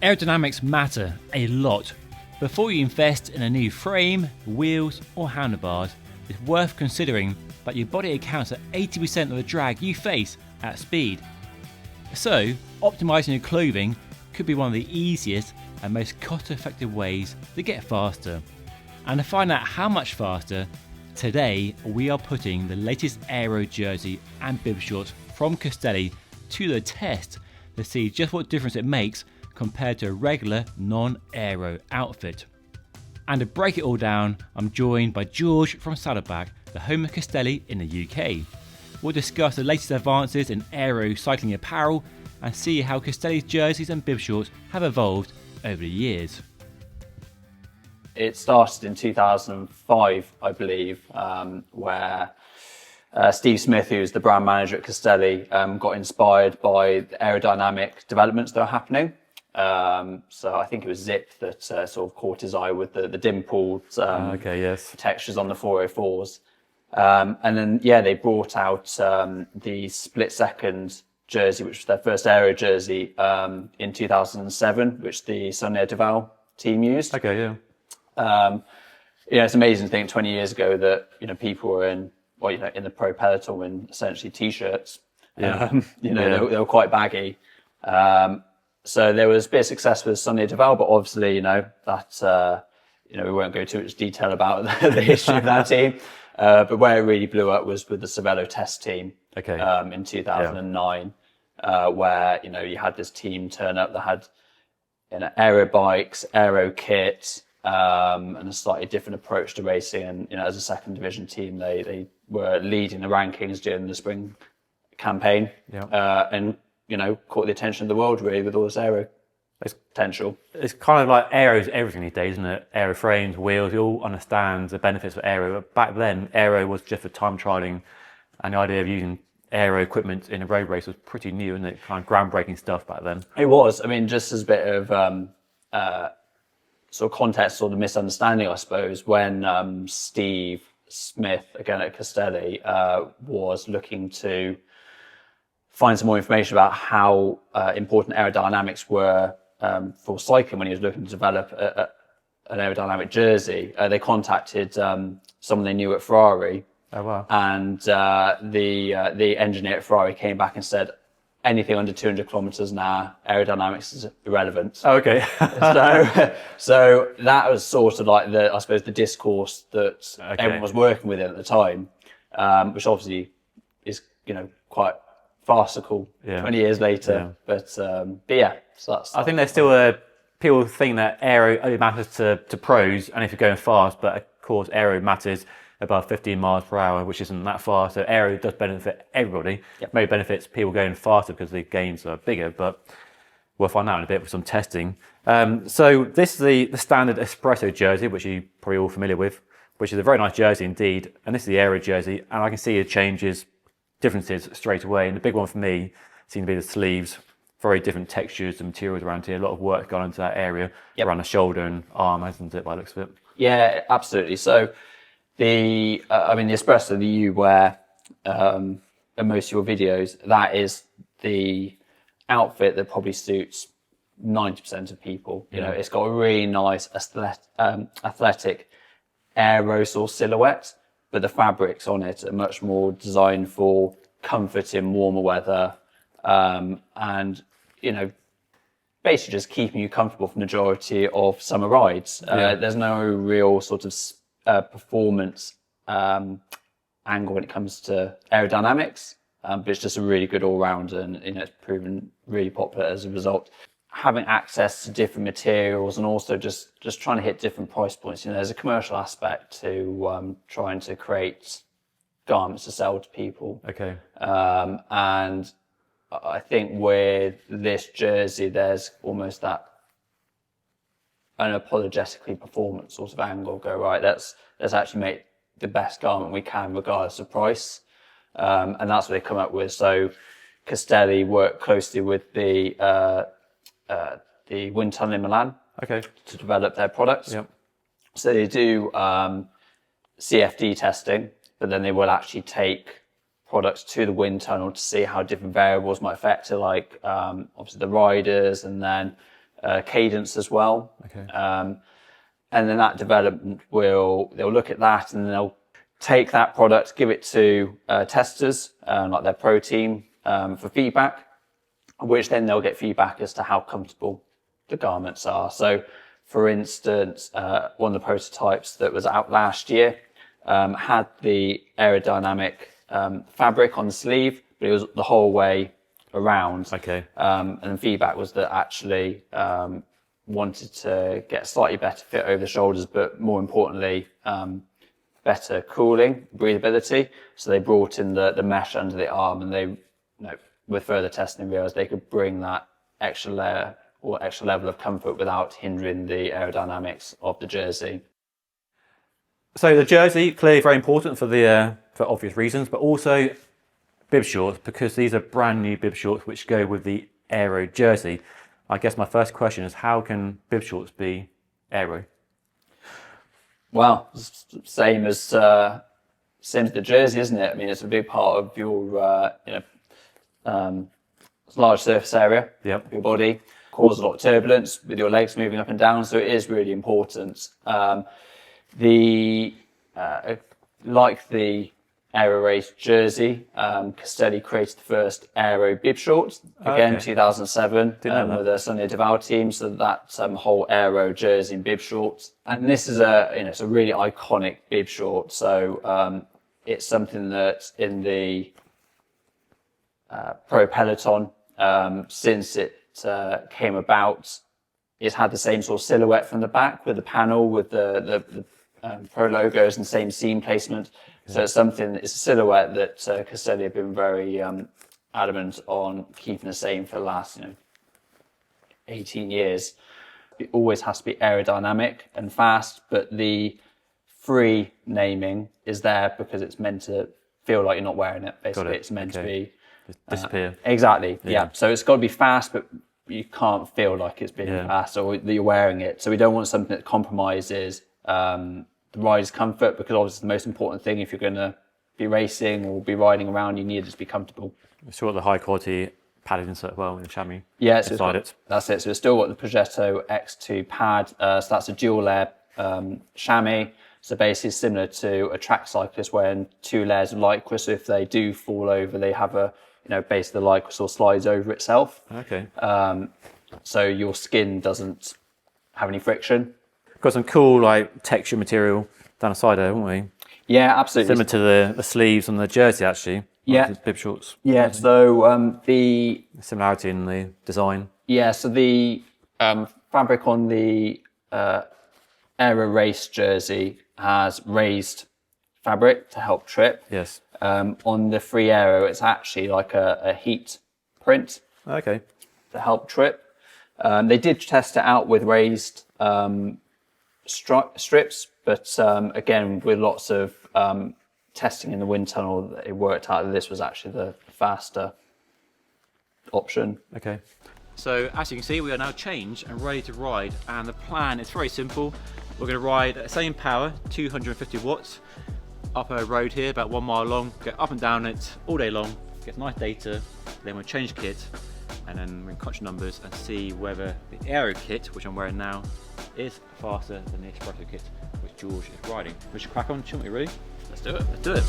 Aerodynamics matter a lot. Before you invest in a new frame, wheels or handlebars, it's worth considering that your body accounts for 80% of the drag you face at speed. So, optimizing your clothing could be one of the easiest and most cost-effective ways to get faster. And to find out how much faster, today we are putting the latest aero jersey and bib shorts from Castelli to the test to see just what difference it makes compared to a regular non-aero outfit. And to break it all down, I'm joined by George from Saddleback, the home of Castelli in the UK. We'll discuss the latest advances in aero cycling apparel and see how Castelli's jerseys and bib shorts have evolved over the years. It started in 2005, I believe, where Steve Smith, who's the brand manager at Castelli, got inspired by the aerodynamic developments that are happening. So I think it was Zip that sort of caught his eye with the dimpled textures on the 404s. And then, they brought out the split-second jersey, which was their first aero jersey, in 2007, which the Sunday Duval team used. It's amazing to think 20 years ago that, people were in the pro peloton in essentially t-shirts. They were quite baggy. So there was a bit of success with Sunday Duval, but obviously, that, we won't go too much detail about the history of that team. But where it really blew up was with the Cervelo test team, in 2009, where, you had this team turn up that had, aero bikes, aero kit, and a slightly different approach to racing. And, as a second division team, they were leading the rankings during the spring campaign. And, caught the attention of the world really with all this aero potential. It's kind of like aero is everything these days, isn't it? Aero frames, wheels, you all understand the benefits of aero. But back then, aero was just for time trialing, and the idea of using aero equipment in a road race was pretty new, isn't it? Kind of groundbreaking stuff back then. It was. I mean, just as a bit of sort of context or the misunderstanding, I suppose, when Steve Smith, again at Castelli, was looking to find some more information about how important aerodynamics were for cycling when he was looking to develop an aerodynamic jersey. They contacted someone they knew at Ferrari. Oh, wow. And the engineer at Ferrari came back and said, anything under 200 kilometers an hour, aerodynamics is irrelevant. Oh, okay. so that was sort of like the discourse that everyone was working with at the time, which obviously is, quite farcical 20 years later. But yeah, so that's. I think there's still people think that aero only matters to pros and if you're going fast, but of course aero matters above 15 miles per hour, which isn't that far. So aero does benefit everybody. Maybe benefits people going faster because the gains are bigger, but we'll find out in a bit with some testing. So this is the standard Espresso jersey, which you're probably all familiar with, which is a very nice jersey indeed. And this is the aero jersey, and I can see the differences straight away. And the big one for me seems to be the sleeves. Very different textures and materials around here. A lot of work gone into that area around the shoulder and arm, hasn't it, by the looks of it? Yeah, absolutely. So the Espresso that you wear in most of your videos, that is the outfit that probably suits 90% of people. It's got a really nice athletic aero sort of silhouette, but the fabrics on it are much more designed for comfort in warmer weather, and basically just keeping you comfortable for the majority of summer rides. There's no real sort of performance angle when it comes to aerodynamics, but it's just a really good all-round, and it's proven really popular as a result. Having access to different materials and also just trying to hit different price points. There's a commercial aspect to trying to create garments to sell to people. Okay. And I think with this jersey, there's almost that unapologetically performance sort of angle. Go, right, let's actually make the best garment we can regardless of price. And that's what they come up with. So Castelli worked closely with the wind tunnel in Milan to develop their products. So they do CFD testing, but then they will actually take products to the wind tunnel to see how different variables might affect it, like obviously the riders, and then cadence as well. Okay. And then that development they'll look at that and they'll take that product, give it to testers, like their pro team, for feedback, which then they'll get feedback as to how comfortable the garments are. So, for instance, one of the prototypes that was out last year had the aerodynamic fabric on the sleeve, but it was the whole way around. Okay. And the feedback was that actually wanted to get a slightly better fit over the shoulders, but more importantly, better cooling, breathability. So they brought in the mesh under the arm, and they, with further testing, realized they could bring that extra layer or extra level of comfort without hindering the aerodynamics of the jersey. So the jersey, clearly very important for obvious reasons, but also bib shorts, because these are brand new bib shorts which go with the aero jersey. I guess my first question is, how can bib shorts be aero? Well, same as the jersey, isn't it? I mean, it's a big part of your large surface area of your body. Cause a lot of turbulence with your legs moving up and down, so it is really important. Like the Aero Race jersey, Castelli created the first aero bib shorts, again, 2007, with the Sonia Devale team, so that whole aero jersey and bib shorts. And this is it's a really iconic bib short, so it's something that in the Pro Peloton, since it came about, it's had the same sort of silhouette from the back with the panel, with the Pro logos and same seam placement. So it's a silhouette that Castelli have been very adamant on keeping the same for the last 18 years. It always has to be aerodynamic and fast, but the free naming is there because it's meant to feel like you're not wearing it. Basically, it's meant to be disappear. Exactly. Yeah. So it's got to be fast, but you can't feel like it's being fast or that you're wearing it. So we don't want something that compromises the rider's comfort, because obviously the most important thing, if you're going to be racing or be riding around, you need it to be comfortable. It's got the high quality padded insert well in the chamois. Yeah, so that's it. So it's still got the Progetto X2 pad. So that's a dual layer chamois. So basically similar to a track cyclist wearing 2 layers of Lycra. So if they do fall over, they have basically the Lycra sort of slides over itself. Okay. So your skin doesn't have any friction. Got some cool texture material down the side there, haven't we? Yeah, absolutely. Similar to the sleeves on the jersey, actually. Yeah. Bib shorts. Yeah. So the similarity in the design. Yeah. So the fabric on the Aero Race jersey has raised fabric to help trip. Yes. On the Free Aero, it's actually like a heat print. Okay. To help trip. They did test it out with raised strips, but again, with lots of testing in the wind tunnel, it worked out that this was actually the faster option. Okay. So as you can see, we are now changed and ready to ride, and the plan is very simple. We're going to ride at the same power, 250 watts, up a road here about 1 mile long, get up and down it all day long, get nice data, then we'll change kit, and then we can crunch numbers and see whether the Aero kit, which I'm wearing now, is faster than the Espresso kit, which George is riding. We should crack on, shouldn't we, really? Let's do it. Let's do it.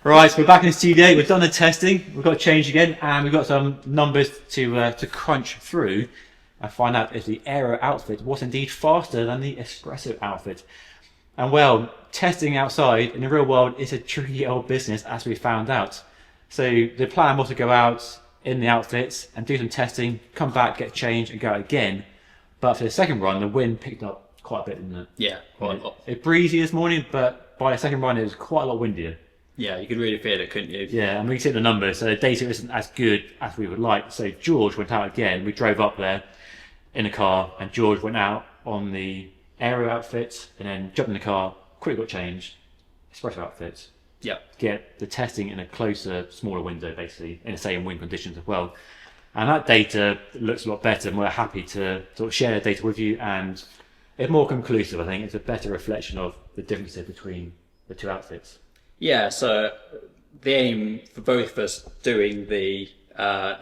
Right, so we're back in the studio, we've done the testing, we've got to change again, and we've got some numbers to crunch through and find out if the Aero outfit was indeed faster than the Espresso outfit. And well, testing outside in the real world is a tricky old business, as we found out. So the plan was to go out in the outfits and do some testing, come back, get changed and go out again. But for the second run, the wind picked up quite a bit, didn't it? Yeah, quite a lot. It breezy this morning, but by the second run it was quite a lot windier. Yeah, you could really feel it, couldn't you? Yeah, and we can see the numbers, so the data isn't as good as we would like. So George went out again. We drove up there in a car, and George went out on the aero outfit, and then jumped in the car, quickly got changed, espresso outfit, Yeah. get the testing in a closer, smaller window, basically, in the same wind conditions as well. And that data looks a lot better, and we're happy to sort of share the data with you, and it's more conclusive, I think. It's a better reflection of the differences between the two outfits. Yeah, so the aim for both of us doing the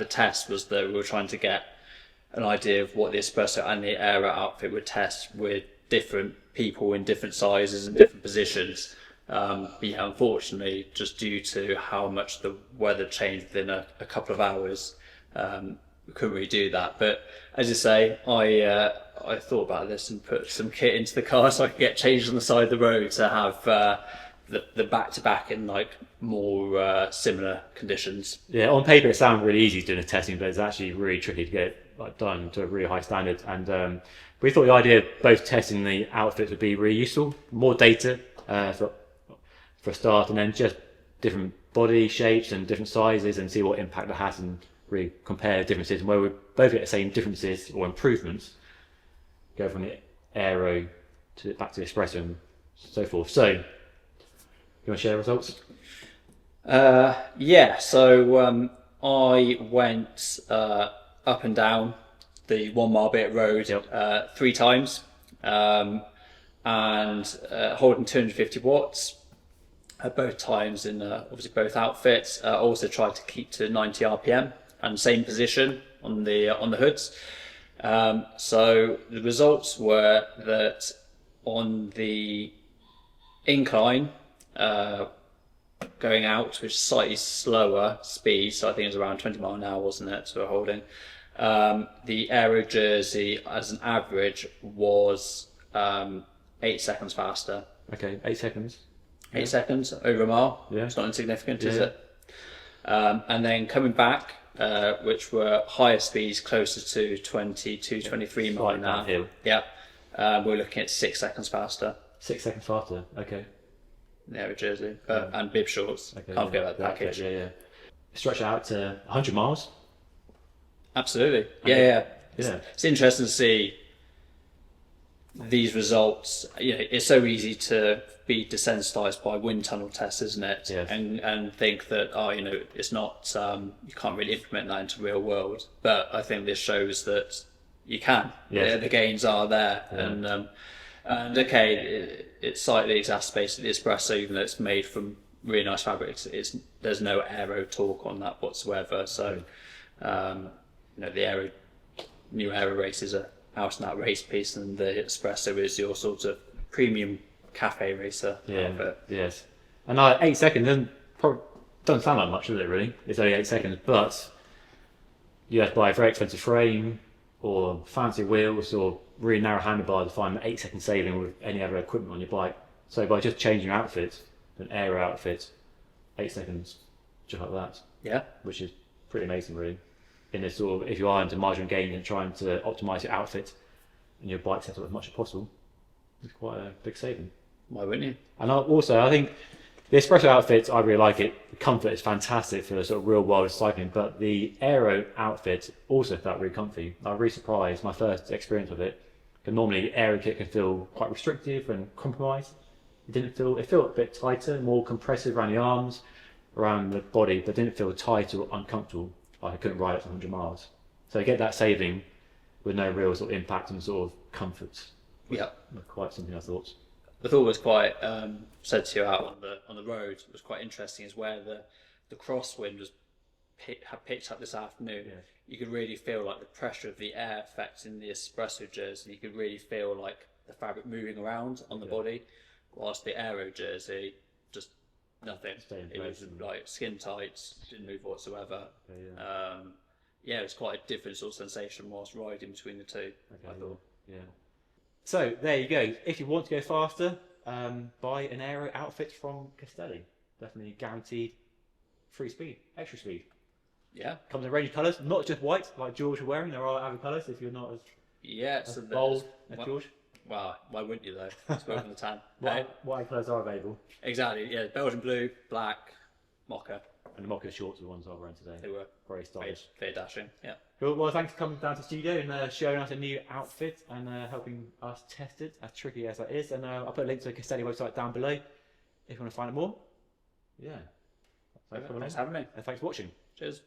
test was that we were trying to get an idea of what the espresso and the aero outfit would test with different people in different sizes and different positions. But yeah, unfortunately, just due to how much the weather changed within a couple of hours, we couldn't really do that. But as you say, I thought about this and put some kit into the car so I could get changed on the side of the road to have the back-to-back in like more similar conditions. Yeah, on paper it sounds really easy doing the testing, but it's actually really tricky to get it like done to a really high standard. And we thought the idea of both testing the outfits would be really useful. More data for a start, and then just different body shapes and different sizes, and see what impact it has, and really compare differences. And where we both get the same differences or improvements, go from the aero to back to the espresso and so forth. So, you want to share the results? Yeah, so I went up and down the 1 mile bit road 3 times, and holding 250 watts at both times in obviously both outfits. Also tried to keep to 90 RPM and same position on the hoods. So the results were that on the incline, going out, which is slightly slower speed, so I think it was around 20 mile an hour, wasn't it? So we're holding. The aero jersey, as an average, was 8 seconds faster. Okay, 8 seconds. 8 seconds over a mile. Yeah. It's not insignificant, is it? And then coming back, which were higher speeds, closer to 22, 23 mile an hour. Downhill. Yeah. We're looking at 6 seconds faster. 6 seconds faster. Okay. The aero jersey and bib shorts. Okay. Can't forget about the package. Yeah. Stretch it out to 100 miles. Absolutely. Okay. Yeah. It's interesting to see these results. You know, it's so easy to be desensitized by wind tunnel tests, isn't it? Yes. And think that it's not you can't really implement that into real world. But I think this shows that you can. Yes. The gains are there, and okay, it's slightly exacerbated the espresso, even though it's made from really nice fabrics. There's no aero torque on that whatsoever. So the new aero race is a out and out race piece, and the espresso is your sort of premium cafe racer. Yes. And 8 seconds doesn't sound like much, does it? Really, it's only 8 seconds, but you have to buy a very expensive frame or fancy wheels or really narrow handlebar to find an 8 second saving with any other equipment on your bike. So by just changing your outfit, an aero outfit, 8 seconds, just like that. Yeah. Which is pretty amazing, really. In this sort of, if you are into margin gain and trying to optimize your outfit and your bike setup as much as possible, it's quite a big saving. Why wouldn't you? And I think the espresso outfit, I really like it. The comfort is fantastic for the sort of real world cycling, but the aero outfit also felt really comfy. I was really surprised, my first experience with it. Because normally aero kit can feel quite restrictive and compromised. It felt a bit tighter, more compressive around the arms, around the body, but didn't feel tight or uncomfortable. Like I couldn't ride it for 100 miles. So I get that saving with no real sort of impact on sort of comfort. Yeah. Quite something I thought. I thought was quite said to you out on the road was quite interesting is where the crosswind had picked up this afternoon. Yeah. You could really feel like the pressure of the air affecting the espresso jersey. You could really feel like the fabric moving around on the body, whilst the aero jersey just nothing. It was like skin tight, didn't move whatsoever. It was quite a different sort of sensation whilst riding between the two. I thought. Yeah. So there you go. If you want to go faster, buy an aero outfit from Castelli. Definitely guaranteed free speed, extra speed. Yeah. Comes in a range of colours, not just white like George was wearing. There are other colours if you're not as So bold as George. Well, why wouldn't you though? It's woven the tan. What colours are available? Exactly. Yeah, Belgian blue, black, mocha. And the mocha shorts are the ones I wearing today. They were very stylish. very dashing. Yeah. Cool. Well, thanks for coming down to the studio and showing us a new outfit and helping us test it, as tricky as that is. And I'll put a link to the Castelli website down below if you want to find out more. Yeah. Thanks for having me. And thanks for watching. Cheers.